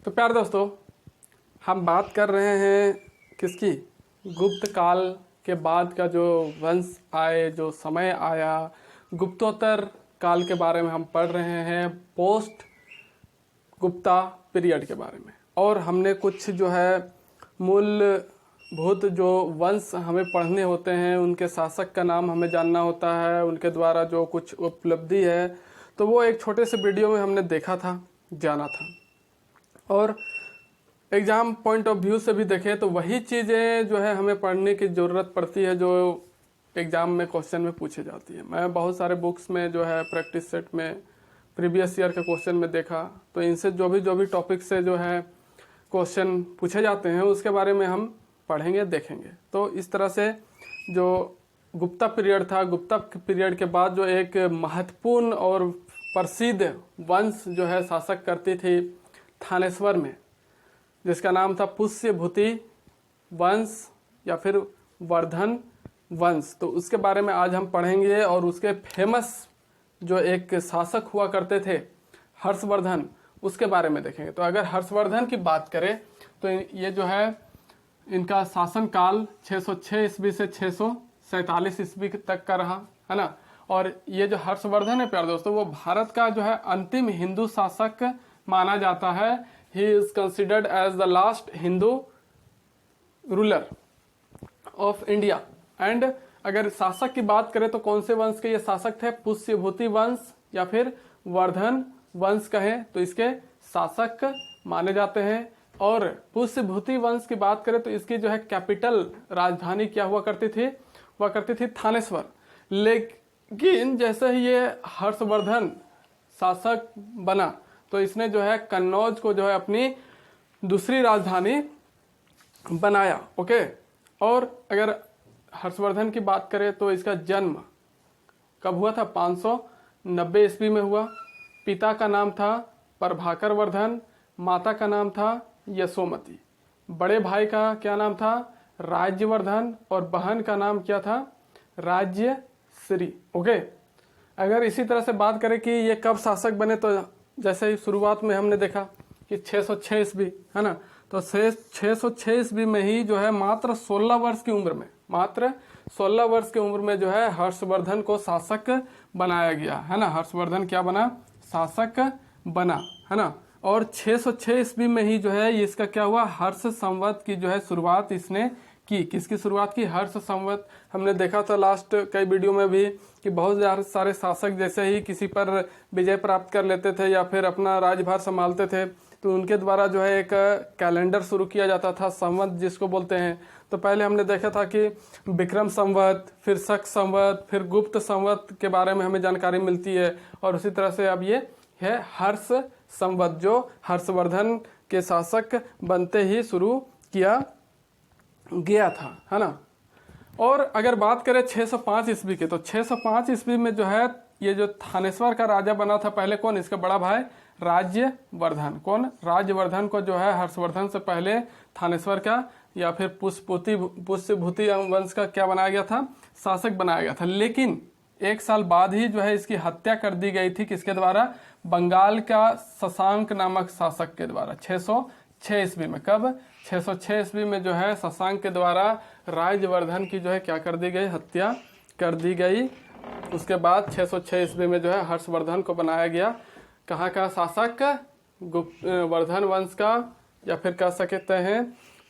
तो प्यारे दोस्तों, हम बात कर रहे हैं किसकी? गुप्त काल के बाद का जो वंश आए, जो समय आया, गुप्तोत्तर काल के बारे में हम पढ़ रहे हैं, पोस्ट गुप्ता पीरियड के बारे में। और हमने कुछ जो है मूलभूत जो वंश हमें पढ़ने होते हैं, उनके शासक का नाम हमें जानना होता है, उनके द्वारा जो कुछ उपलब्धि है, तो वो एक छोटे से वीडियो में हमने देखा था, जाना था। और एग्ज़ाम पॉइंट ऑफ व्यू से भी देखें तो वही चीज़ें जो है हमें पढ़ने की ज़रूरत पड़ती है जो एग्ज़ाम में क्वेश्चन में पूछी जाती है। मैं बहुत सारे बुक्स में जो है प्रैक्टिस सेट में प्रीवियस ईयर के क्वेश्चन में देखा, तो इनसे जो भी टॉपिक से जो है क्वेश्चन पूछे जाते हैं उसके बारे में हम पढ़ेंगे, देखेंगे। तो इस तरह से जो गुप्ता पीरियड था, गुप्ता पीरियड के बाद जो एक महत्वपूर्ण और प्रसिद्ध वंश जो है शासक करती थी थानेश्वर में, जिसका नाम था पुष्यभूति वंश या फिर वर्धन वंश। तो उसके बारे में आज हम पढ़ेंगे और उसके फेमस जो एक शासक हुआ करते थे हर्षवर्धन, उसके बारे में देखेंगे। तो अगर हर्षवर्धन की बात करें तो ये जो है इनका शासन काल 606 ईस्वी से 647 ईस्वी तक का रहा, है ना। और ये जो हर्षवर्धन है प्यारे दोस्तों, वो भारत का जो है अंतिम हिंदू शासक माना जाता है। He is considered as the last Hindu ruler of India. And अगर शासक की बात करें तो कौन से वंश के ये शासक थे? पुष्यभूति वंश या फिर वर्धन वंश कहें तो इसके शासक माने जाते हैं। और पुष्यभूति वंश की बात करें तो इसकी जो है कैपिटल राजधानी क्या हुआ करती थी? हुआ करती थी थानेश्वर। लेकिन जैसे ही ये हर्षवर्धन शासक बना तो इसने जो है कन्नौज को जो है अपनी दूसरी राजधानी बनाया। ओके। और अगर हर्षवर्धन की बात करें तो इसका जन्म कब हुआ था? 590 ईस्वी में हुआ। पिता का नाम था प्रभाकर वर्धन, माता का नाम था यशोमती। बड़े भाई का क्या नाम था? राज्यवर्धन। और बहन का नाम क्या था? राज्यश्री। ओके। अगर इसी तरह से बात करें कि ये कब शासक बने, तो जैसे ही शुरुआत में हमने देखा कि 606 ईस्वी, है ना। तो 606 ईस्वी में ही जो है मात्र 16 वर्ष की उम्र में जो है हर्षवर्धन को शासक बनाया गया, है ना। हर्षवर्धन क्या बना? शासक बना, है ना। और 606 ईस्वी में ही जो है इसका क्या हुआ? हर्ष संवत की जो है शुरुआत इसने की। किसकी शुरुआत की? हर्ष संवत। हमने देखा था लास्ट कई वीडियो में भी कि बहुत सारे शासक जैसे ही किसी पर विजय प्राप्त कर लेते थे या फिर अपना राज्यभार संभालते थे तो उनके द्वारा जो है एक कैलेंडर शुरू किया जाता था, संवत जिसको बोलते हैं। तो पहले हमने देखा था कि विक्रम संवत, फिर शक संवत, फिर गुप्त संवत के बारे में हमें जानकारी मिलती है। और उसी तरह से अब ये है हर्ष संवत, जो हर्षवर्धन के शासक बनते ही शुरू किया गया था, है ना। और अगर बात करें 605 ईस्वी की, तो 605 ईस्वी में जो है ये जो थानेश्वर का राजा बना था पहले कौन? इसका बड़ा भाई राज्यवर्धन। कौन? राज्यवर्धन को जो है हर्षवर्धन से पहले थानेश्वर का या फिर पुष्यभूति वंश का क्या बनाया गया था? शासक बनाया गया था। लेकिन एक साल बाद ही जो है इसकी हत्या कर दी गई थी। किसके द्वारा? बंगाल का शशांक नामक शासक के द्वारा। 606 ईस्वी में। कब? 606 ईस्वी में जो है शशांक के द्वारा राज्यवर्धन की जो है क्या कर दी गई? हत्या कर दी गई। उसके बाद 606 ईस्वी में जो है हर्षवर्धन को बनाया गया कहाँ का शासक? वर्धन वंश का या फिर कह सकते हैं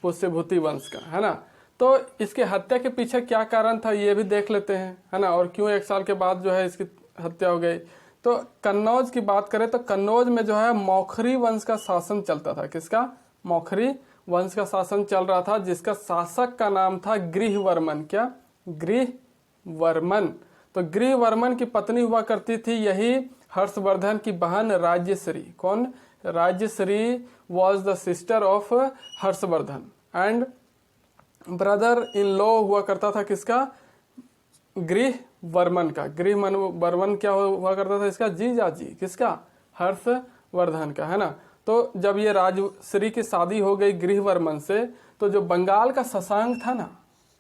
पुष्यभूति वंश का, है ना। तो इसकी हत्या के पीछे क्या कारण था ये भी देख लेते हैं, है ना। और क्यों एक साल के बाद जो है इसकी हत्या हो गई। तो कन्नौज की बात करें तो कन्नौज में जो है मौखरी वंश का शासन चलता था। किसका? मौखरी वंश का शासन चल रहा था, जिसका शासक का नाम था गृहवर्मन। क्या? गृहवर्मन। तो गृहवर्मन की पत्नी हुआ करती थी यही हर्षवर्धन की बहन राज्यश्री। कौन? Rajyashri was the sister of Harshvardhan and brother in law हुआ करता था किसका? गृहवर्मन का। गृहवर्मन क्या हुआ करता था? इसका जीजाजी। किसका? हर्षवर्धन का, है ना। तो जब ये राजश्री की शादी हो गई गृहवर्मन से, तो जो बंगाल का शशांक था ना,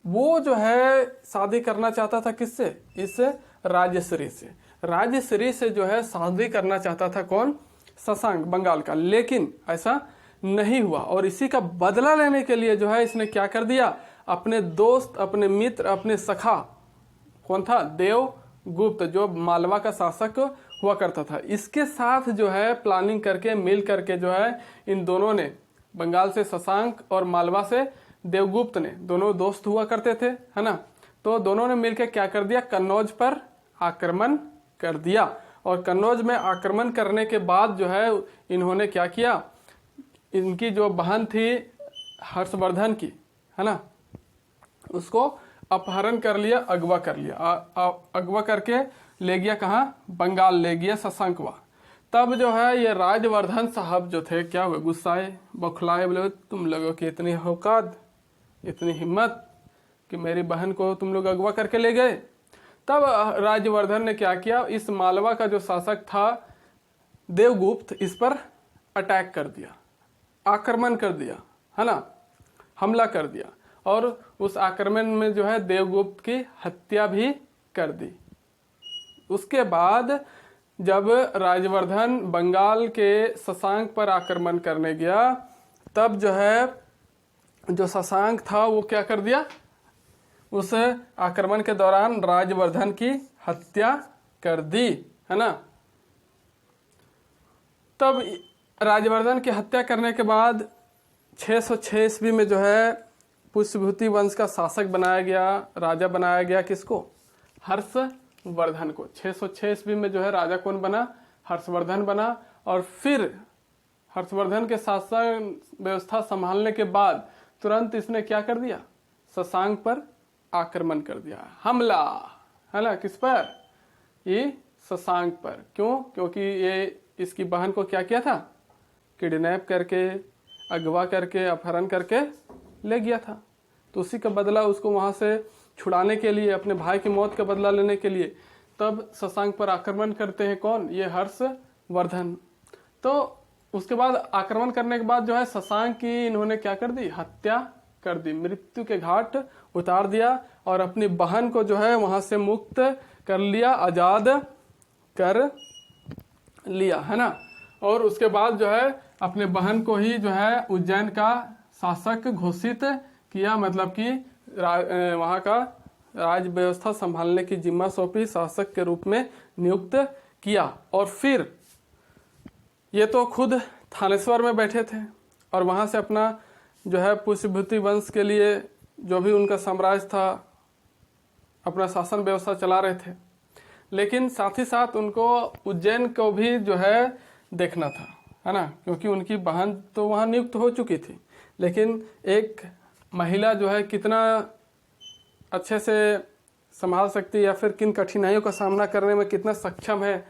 वो जो है शादी करना चाहता था किससे? इस राजश्री से। राजश्री से जो है शादी करना चाहता था कौन? शशांक, बंगाल का। लेकिन ऐसा नहीं हुआ। और इसी का बदला लेने के लिए जो है इसने क्या कर दिया, अपने दोस्त, अपने मित्र, अपने सखा, कौन था, देवगुप्त, जो मालवा का शासक हुआ करता था, इसके साथ जो है प्लानिंग करके मिल करके जो है इन दोनों ने, बंगाल से शशांक और मालवा से देवगुप्त ने, दोनों दोस्त हुआ करते थे, है ना। तो दोनों ने मिलकर क्या कर दिया, कन्नौज पर आक्रमण कर दिया। और कन्नौज में आक्रमण करने के बाद जो है इन्होंने क्या किया, इनकी जो बहन थी हर्षवर्धन की, है ना, उसको अपहरण कर लिया, अगवा कर लिया, अगवा करके ले गया कहाँ, बंगाल ले गया शशांकवा। तब जो है ये राजवर्धन साहब जो थे क्या हुए, गुस्साए, बौखलाए, बोले तुम लोगों की इतनी औकात, इतनी हिम्मत कि मेरी बहन को तुम लोग अगवा करके ले गए। तब राजवर्धन ने क्या किया, इस मालवा का जो शासक था देवगुप्त, इस पर अटैक कर दिया, आक्रमण कर दिया, है ना, हमला कर दिया। और उस आक्रमण में जो है देवगुप्त की हत्या भी कर दी। उसके बाद जब राजवर्धन बंगाल के शशांक पर आक्रमण करने गया, तब जो है जो शशांक था वो क्या कर दिया, उस आक्रमण के दौरान राजवर्धन की हत्या कर दी, है ना। तब राजवर्धन की हत्या करने के बाद 606 ईस्वी में जो है पुष्यभूति वंश का शासक बनाया गया, राजा बनाया गया, किसको, हर्षवर्धन को। 606 ईस्वी में जो है राजा कौन बना, हर्षवर्धन बना। और फिर हर्षवर्धन के शासन व्यवस्था संभालने के बाद तुरंत इसने क्या कर दिया, शशांक पर आक्रमण कर दिया, हमला, है ना, किस पर, ये शशांक पर। क्यों, क्योंकि ये इसकी बहन को क्या किया था, किडनैप करके, अगवा करके, अपहरण करके ले गया था। तो उसी का बदला उसको वहां से छुड़ाने के लिए, अपने भाई की मौत का बदला लेने के लिए तब शशांक पर आक्रमण करते हैं कौन, ये हर्षवर्धन। तो उसके बाद आक्रमण करने के बाद जो है शशांक की इन्होंने क्या कर दी, हत्या कर दी, मृत्यु के घाट उतार दिया। और अपनी बहन को जो है वहां से मुक्त कर लिया, आजाद कर लिया, है ना। और उसके बाद जो है अपने बहन को ही जो है उज्जैन का शासक घोषित किया, मतलब कि वहां का राज व्यवस्था संभालने की जिम्मा सौंपी, शासक के रूप में नियुक्त किया। और फिर ये तो खुद थानेश्वर में बैठे थे और वहां से अपना जो है पुष्यभूति वंश के लिए जो भी उनका साम्राज्य था, अपना शासन व्यवस्था चला रहे थे। लेकिन साथ ही साथ उनको उज्जैन को भी जो है देखना था, है ना, क्योंकि उनकी बहन तो वहां नियुक्त हो चुकी थी। लेकिन एक महिला जो है कितना अच्छे से संभाल सकती है या फिर किन कठिनाइयों का सामना करने में कितना सक्षम है,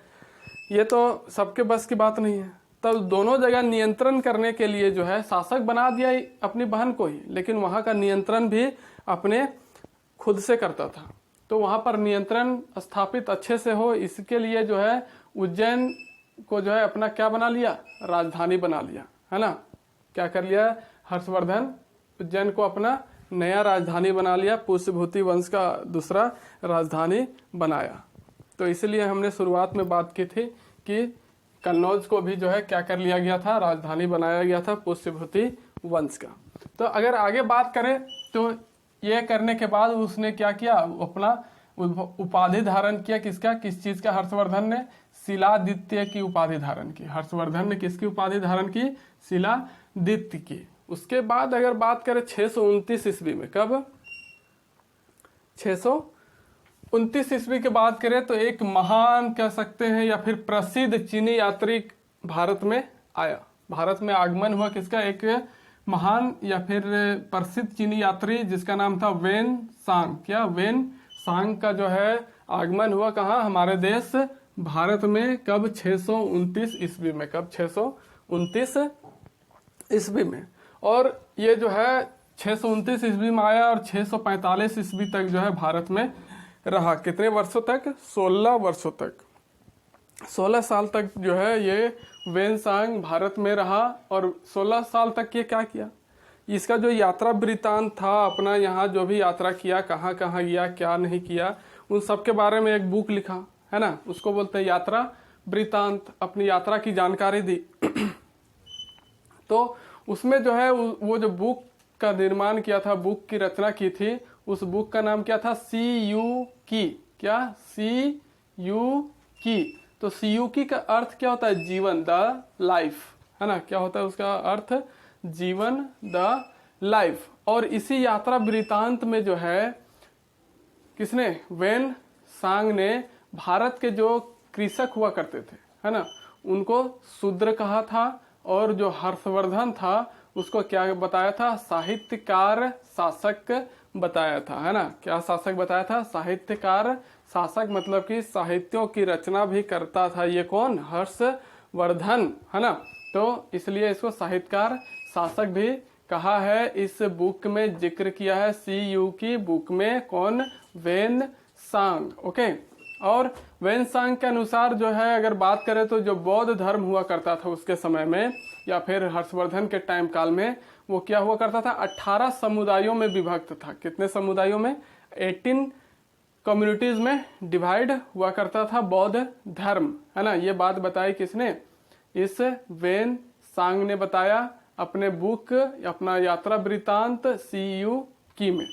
ये तो सबके बस की बात नहीं है। तब दोनों जगह नियंत्रण करने के लिए जो है शासक बना दिया अपनी बहन को ही, लेकिन वहां का नियंत्रण भी अपने खुद से करता था। तो वहां पर नियंत्रण स्थापित अच्छे से हो, इसके लिए जो है उज्जैन को जो है अपना क्या बना लिया, राजधानी बना लिया, है ना। क्या कर लिया हर्षवर्धन, उज्जैन को अपना नया राजधानी बना लिया, पुष्यभूति वंश का दूसरा राजधानी बनाया। तो इसलिए हमने शुरुआत में बात की थी कि कन्नौज को भी जो है क्या कर लिया गया था, राजधानी बनाया गया था पुष्यभूति वंश का। तो अगर आगे बात करें तो ये करने के बाद उसने क्या किया, अपना उपाधि धारण किया, किसका, किस चीज का, हर्षवर्धन ने शिलादित्य की उपाधि धारण की। हर्षवर्धन ने किसकी उपाधि धारण की, शिलादित्य की। उसके बाद अगर बात करें 629 ईस्वी में, कब, 629 ईस्वी की बात करें तो एक महान कह सकते हैं या फिर प्रसिद्ध चीनी यात्री भारत में आया। भारत में आगमन हुआ किसका, एक महान या फिर प्रसिद्ध चीनी यात्री जिसका नाम था वेन सांग। क्या, वेन सांग का जो है आगमन हुआ कहाँ, हमारे देश भारत में। कब, 629 ईस्वी में। कब, 629 ईस्वी में। और ये जो है 629 ईस्वी में आया और 645 ईस्वी तक जो है भारत में रहा। कितने वर्षों तक, 16 वर्षों तक, 16 साल तक जो है ये वेनसांग भारत में रहा। और 16 साल तक ये क्या किया, इसका जो यात्रा वृत्तांत था, अपना यहाँ जो भी यात्रा किया, कहाँ कहाँ गया, क्या नहीं किया, उन सब के बारे में एक बुक लिखा, है ना, उसको बोलते हैं यात्रा वृत्तांत। अपनी यात्रा की जानकारी दी। तो उसमें जो है वो जो बुक का निर्माण किया था, बुक की रचना की थी, उस बुक का नाम क्या था? सीयूकी। क्या? सीयूकी। तो सीयूकी का अर्थ क्या होता है? जीवन, द लाइफ, है ना। क्या होता है उसका अर्थ? जीवन, द लाइफ। और इसी यात्रा वृतांत में जो है किसने? वेन सांग ने भारत के जो कृषक हुआ करते थे, है ना, उनको शूद्र कहा था। और जो हर्षवर्धन था उसको क्या बताया था? साहित्यकार शासक बताया था, है ना। क्या शासक बताया था? साहित्यकार शासक, मतलब कि साहित्यों की रचना भी करता था। ये कौन? हर्षवर्धन, है ना। तो इसलिए इसको साहित्यकार शासक भी कहा है। इस बुक में जिक्र किया है सीयू की बुक में कौन? Hiuen Tsang. ओके। और वेन सांग के अनुसार जो है अगर बात करें तो जो बौद्ध धर्म हुआ करता था उसके समय में, या फिर हर्षवर्धन के टाइम काल में, वो क्या हुआ करता था? 18 समुदायों में विभक्त था। कितने समुदायों में? 18 कम्युनिटीज में डिवाइड हुआ करता था बौद्ध धर्म, है ना। ये बात बताई किसने? इस वेन सांग ने बताया अपने बुक, अपना यात्रा वृतांत सीयू की में।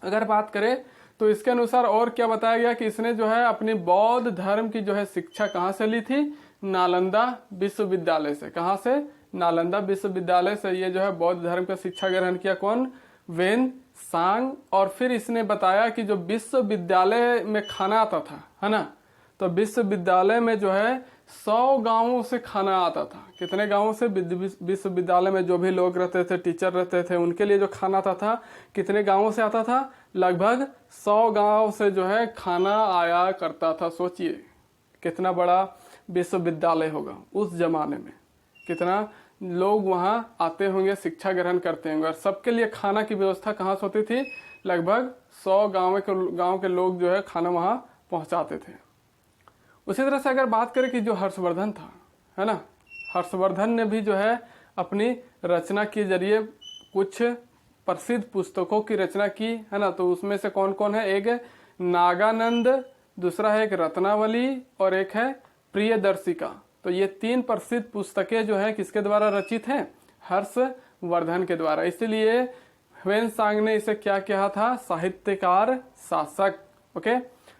अगर बात करें तो इसके अनुसार और क्या बताया गया कि इसने जो है अपनी बौद्ध धर्म की जो है शिक्षा कहाँ से ली थी? नालंदा विश्वविद्यालय से। कहाँ से? नालंदा विश्वविद्यालय से ये जो है बौद्ध धर्म का शिक्षा ग्रहण किया। कौन? Hiuen Tsang. और फिर इसने बताया कि जो विश्वविद्यालय में खाना आता था, है ना, तो विश्वविद्यालय में जो है 100 गांवों से खाना आता था। कितने गांवों से? विश्वविद्यालय में जो भी लोग रहते थे, टीचर रहते थे, उनके लिए जो खाना आता था कितने गांवों से आता था? लगभग 100 गांव से जो है खाना आया करता था। सोचिए कितना बड़ा विश्वविद्यालय होगा उस जमाने में, कितना लोग वहां आते होंगे, शिक्षा ग्रहण करते होंगे। और सबके लिए खाना की व्यवस्था कहाँ से होती थी? लगभग 100 गांव के लोग जो है खाना वहां पहुंचाते थे। उसी तरह से अगर बात करें कि जो हर्षवर्धन था, है ना, हर्षवर्धन ने भी जो है अपनी रचना के जरिए कुछ प्रसिद्ध पुस्तकों की रचना की, है ना। तो उसमें से कौन कौन है? एक नागानंद, दूसरा है एक रत्नावली और एक है प्रियदर्शिका। तो ये 3 प्रसिद्ध पुस्तकें जो है किसके द्वारा रचित हैं? हर्षवर्धन के द्वारा। इसीलिए वेन सांग ने इसे क्या कहा था? साहित्यकार शासक। ओके।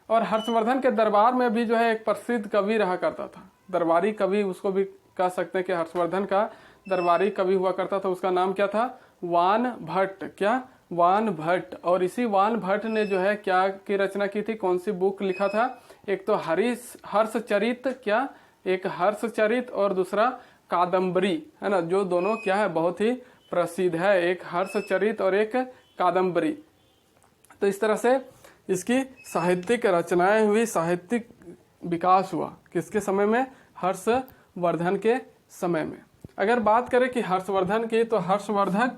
और हर्षवर्धन के दरबार में भी जो है एक प्रसिद्ध कवि रहा करता था, दरबारी कवि उसको भी कह सकते हैं कि हर्षवर्धन का दरबारी कवि हुआ करता था। उसका नाम क्या था? वान भट्ट। क्या? वान भट्ट। और इसी वान भट्ट ने जो है क्या की रचना की थी? कौन सी बुक लिखा था? एक तो हर्षचरित, क्या? एक हर्षचरित और दूसरा कादम्बरी, है ना, जो दोनों क्या है? बहुत ही प्रसिद्ध है, एक हर्षचरित और एक कादम्बरी। तो इस तरह से इसकी साहित्यिक रचनाएं हुई, साहित्यिक विकास हुआ किसके समय में? हर्षवर्धन के समय में। अगर बात करें कि हर्षवर्धन की, तो हर्षवर्धन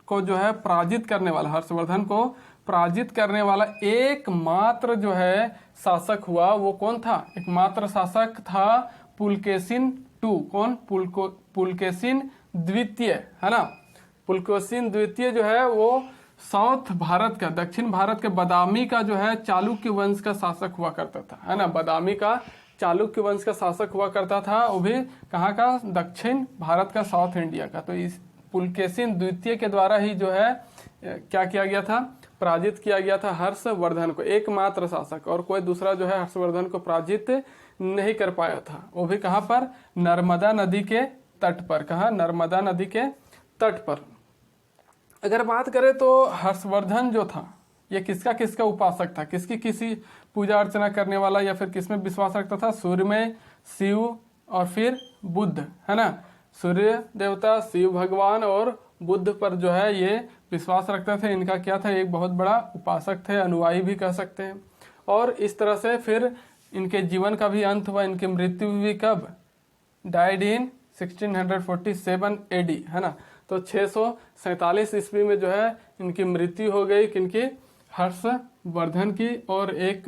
को जो है पराजित करने वाला, हर्षवर्धन को पराजित करने वाला एकमात्र जो है शासक हुआ, वो कौन था? एकमात्र शासक था पुलकेशिन II। कौन? पुलकेशिन द्वितीय, है ना। पुलकेशिन द्वितीय जो है वो साउथ भारत का, दक्षिण भारत के बादामी का जो है चालुक्य वंश का शासक हुआ करता था, है ना। बादामी का चालुक्य वंश का शासक हुआ करता था, वो भी कहाँ का? दक्षिण भारत का, साउथ इंडिया का। तो इस पुलकेशिन द्वितीय के द्वारा ही जो है क्या किया गया था? पराजित किया गया था हर्षवर्धन को, एकमात्र शासक। और कोई दूसरा जो है हर्षवर्धन को पराजित नहीं कर पाया था। वो भी कहाँ पर? नर्मदा नदी के तट पर। कहाँ? नर्मदा नदी के तट पर। अगर बात करें तो हर्षवर्धन जो था ये किसका उपासक था? किसी पूजा अर्चना करने वाला, या फिर किसमें विश्वास रखता था? सूर्य में, शिव और फिर बुद्ध, है ना। सूर्य देवता, शिव भगवान और बुद्ध पर जो है ये विश्वास रखते थे। इनका क्या था? एक बहुत बड़ा उपासक थे, अनुयायी भी कह सकते हैं। और इस तरह से फिर इनके जीवन का भी अंत हुआ। इनकी मृत्यु भी कब? डाइड इन 1647 AD, है ना। तो 647 ईस्वी में जो है इनकी मृत्यु हो गई। किनकी? हर्षवर्धन की। और एक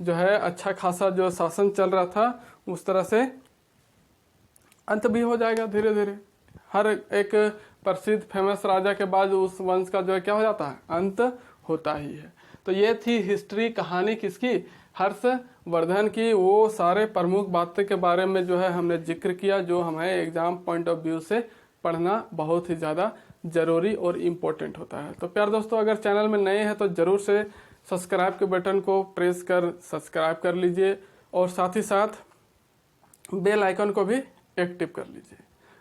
जो है अच्छा खासा जो शासन चल रहा था उस तरह से अंत भी हो जाएगा धीरे धीरे। हर एक प्रसिद्ध फेमस राजा के बाद उस वंश का जो है क्या हो जाता है? अंत होता ही है। तो ये थी हिस्ट्री, कहानी किसकी? हर्षवर्धन की। वो सारे प्रमुख बातें के बारे में जो है हमने जिक्र किया जो हमें एग्जाम पॉइंट ऑफ व्यू से पढ़ना बहुत ही ज़्यादा ज़रूरी और इम्पोर्टेंट होता है। तो प्यार दोस्तों, अगर चैनल में नए हैं तो ज़रूर से सब्सक्राइब के बटन को प्रेस कर सब्सक्राइब कर लीजिए और साथ ही साथ बेल आइकन को भी एक्टिव कर लीजिए।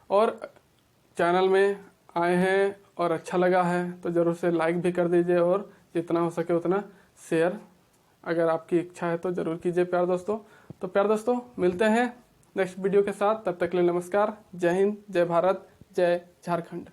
और चैनल में आए हैं और अच्छा लगा है तो ज़रूर से लाइक भी कर दीजिए और जितना हो सके उतना शेयर अगर आपकी इच्छा है तो ज़रूर कीजिए प्यार दोस्तों। तो प्यार दोस्तों, मिलते हैं नेक्स्ट वीडियो के साथ। तब तक के लिए नमस्कार। जय हिंद, जय भारत, जय झारखंड।